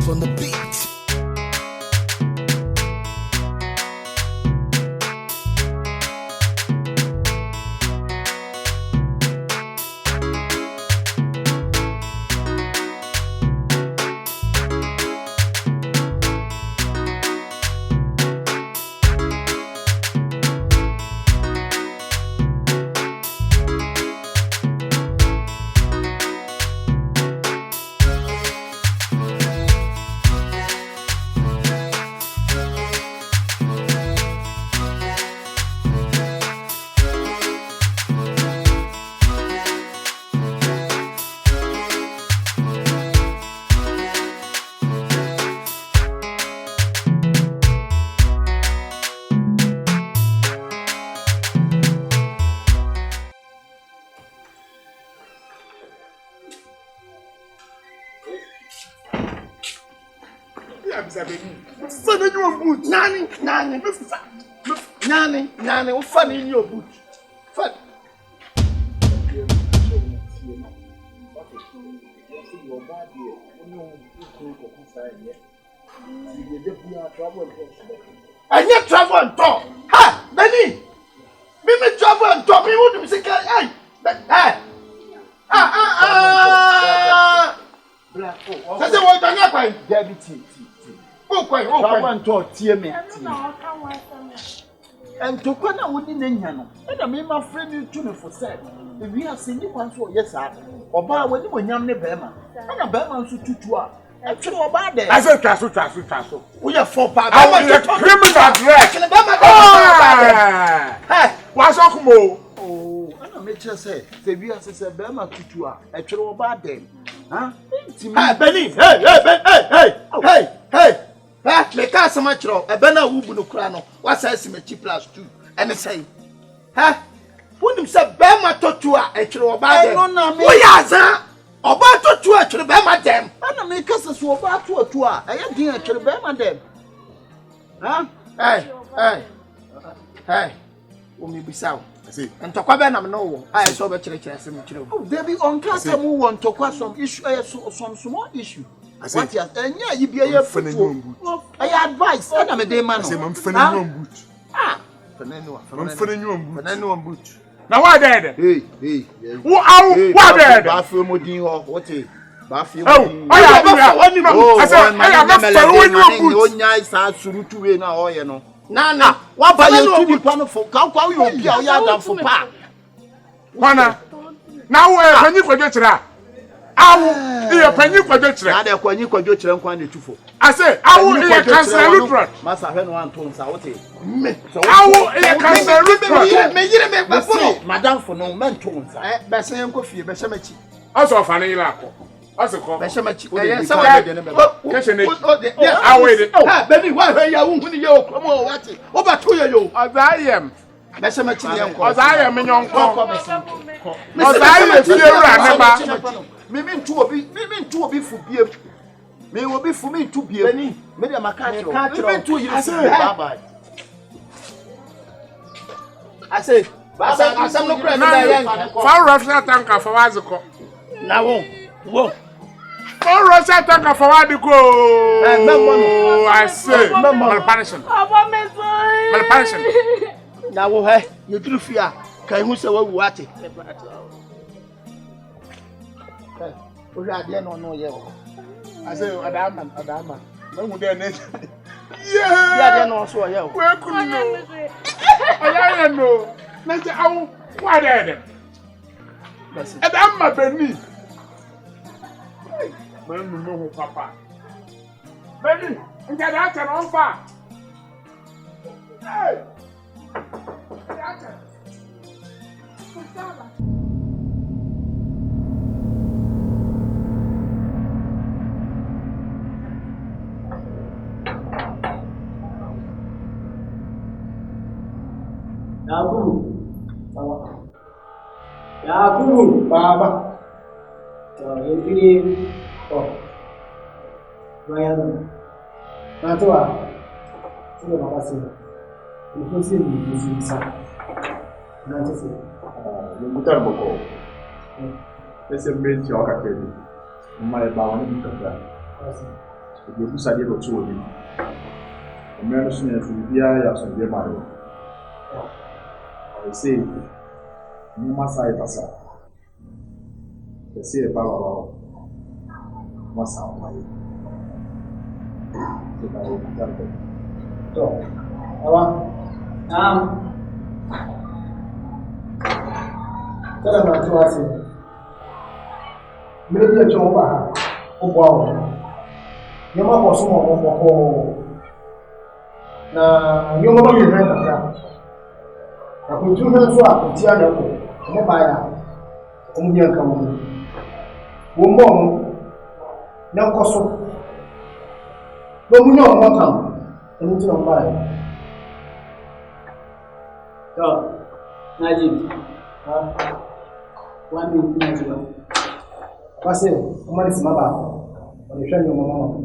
Steve on the beat. Funny in your boot. Nanny, what's funny in your boot? Fun. I need travel and talk. Ha, Benny. Me travel and talk. Me wouldn't say, hey, hey. That's the one I'm not going to Oh, quite, talk, tear me. And to Quana wouldn't know. And I made my friend you tune for said. If we have seen you once or yes, sir, or bar when you were young Nebema, and a Berman to Tutua. Actually, about that. I said, Tasso. We are 4 parts. I want a criminal dress. Hey, what's up, Mo? Oh, and I made you say, the we have said Berman Tutua. Actually, about them. Huh? Hey, Benny, hey. Me ka sama chiro e be na wubu no kura no wasa me plus 2 ene say ha wonim se be ma totu a e chiro oba dem wo ya za oba totu a chiro be ma dem ana me ka se so oba totu a e ye din e chiro be ma dem ha hey wo mi bisawo see ntokwa be na me no wo ai so be chire se me chiro oh there be on cast mu wo ntokwa some issue some small issue what ya enya yibia ye fufu I advise na me dey man no say man fene no boot fene no boot na why there hey wo why there ba fe mo din ho what e ba fe mo din oh I say I am fene no boot onya isa surutu we na o ye no na wa ba ye tu di pa no fo ka kwa we obi a o ya dan fo pa wana na wo e fanyi kwadwe kira awu iye panyi kwadwo kire na de kwanyi kwadwo kire nkwan de tufo I say awu iye cancel lutrot masa hwe no anto nsa wote me awu iye cancel lutrot me yire me gbafo madam fo no mento nsa be se yenko fie be se machi aso fa ne yire akọ aso ko be se machi ye se wa de ne be ke se ne awu ide ha be ni wa hwe ya wu huni ye okromo o wate o ba to ye yo azayem be se machi ne yenko azayem nyonko azayem fie wura ne ba me ntu obi fu biem me obi fu me ntu biem me de makachiro me ntu yiri fu baba I say asam no kra me da yan fa Russia tanka fa waziko na wo fa Russia tanka fa wadiko I say malpunishment na wo he you duru fia kan hu se wawu ate Oya de no ye o. I say adama. Na mu de ne. Yeah. Ya de no so ye o. We kunu no. Oya no. Na je awu wa de. Adama beni. Manu no ho papa. Beni, nja da ta no fa. Hey. Ya ta. Kusaba. Yakubu baba yekini bayan natwa sio mabasi nifasi ni sana na sasa nimutana boko pesa mbili choka kedi mama ba wani mtaka basi You put a little to him. A man soon as we be as we marry. I say, you must say, Passa. They say about what's out my so, tell them to us. Maybe a job, oh wow. You might also want now, you might be very happy. I could do that so I could tear them. I'm by only a come. One more, no cost. No, we know what come. I need to know why. So, Najib, 1 minute. What's it? What is my bad? I'm showing you my mama.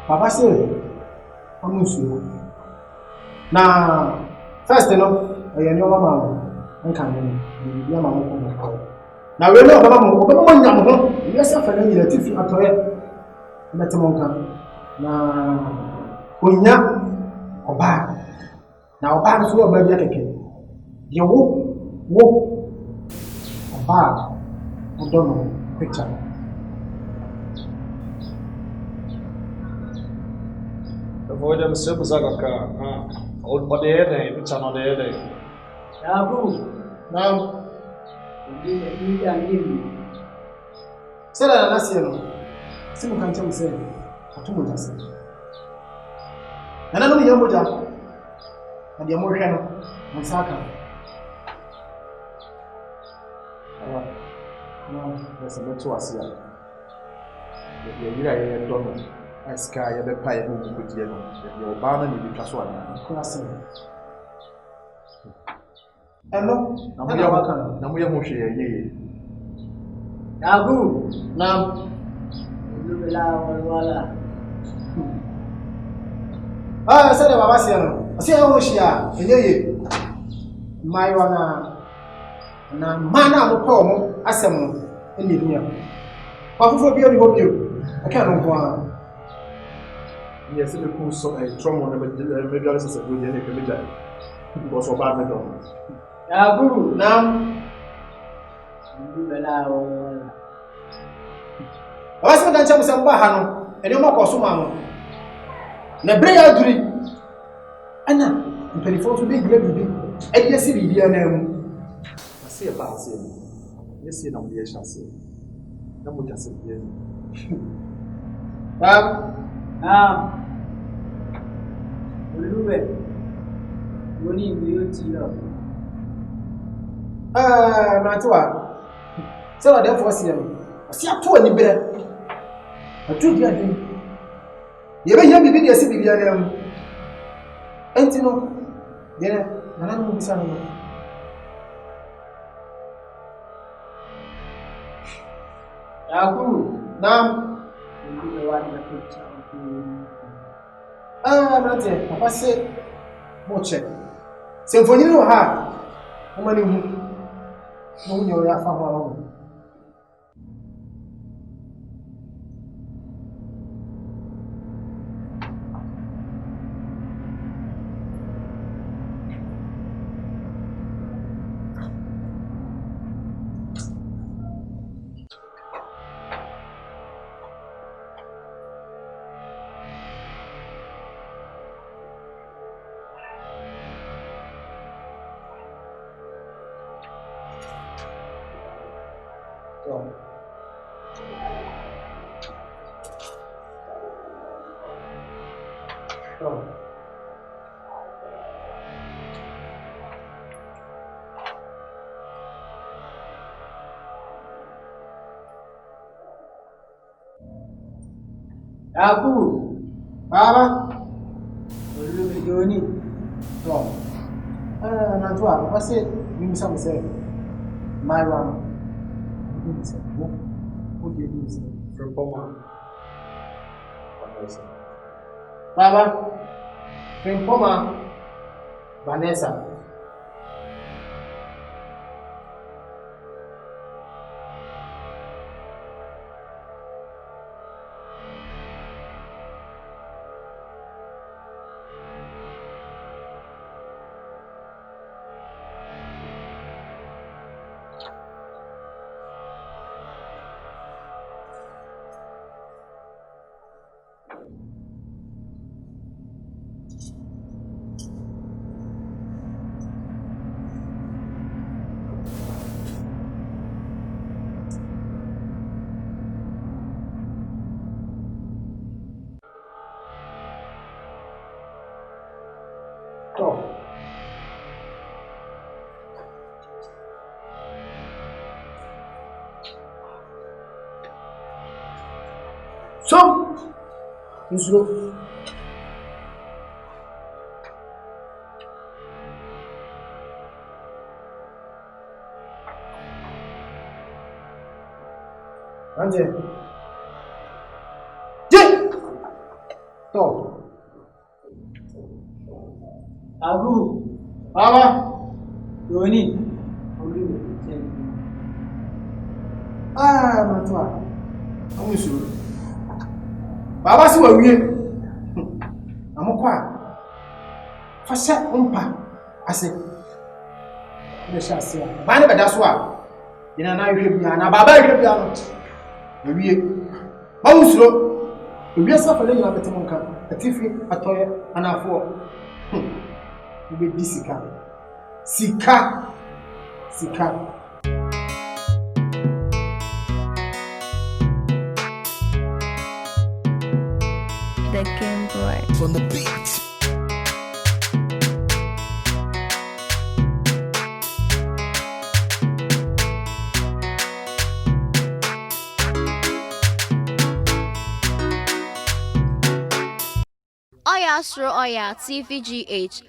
Papa said, I'm now, first, you know, I am your mamma. I'm coming. Your mamma. Now, we know, Mamma, yes, I find you a tiffy at her. Metamonka. Now, Oyaa, Oba. Now, Oba is your baby. You walk, Oba. I don't know, picture. Avoid them simple Zagaka. Old body day, which are not the day. Now, say that last year, Simon can tell me, say, I told us. And I know your mother and your more channel and Saka. No, there's a lot to us here. You are a donor. I sky a pie who would get your banner in the Caswana. Crossing. Hello, now we are more share ye. Now, I said about Bassiano. I say, oh, she are, my one, mana of home, Assam, and live here. What for you hope you? I can't go. Yes, if you put so a trauma, maybe I was a good day because of bad metal. Now, I was going to tell some Bahano, and you mock or some. Nebrea dream. Anna, and 24 to be great with you. And yes, it be name. I see about him. Yes, you know, the chassis. No more just Matua. So I therefore see him. I see a poor Nibber. I told you again. You may have been a civilian. And you know, yeah, and I don't know. Now, Mate, Papa said, Moche. Symphony no ha. How many who know your family? Abu, Baba, Yoni, Tom. Nantua, what's it? You some say, my one. What do you do? From Poma. Baba, from Poma, Vanessa. So, Suro. Anje. To. Abu. Baba. Yoni. Matua. Amu Suro. Baba si wawie. Amokwa. Fasha umpa. Ase. Ne shase. Ba ne beda so a. Ina na hwe bia na baba hwe bia no. Wawie. Amu Suro. Wawie safa le nyina betemo nka. Atifi atoye anafo. Ube disika. Sika. The Game Boy. From the beat. Oyaa, Suro, Oyaa, TVGH.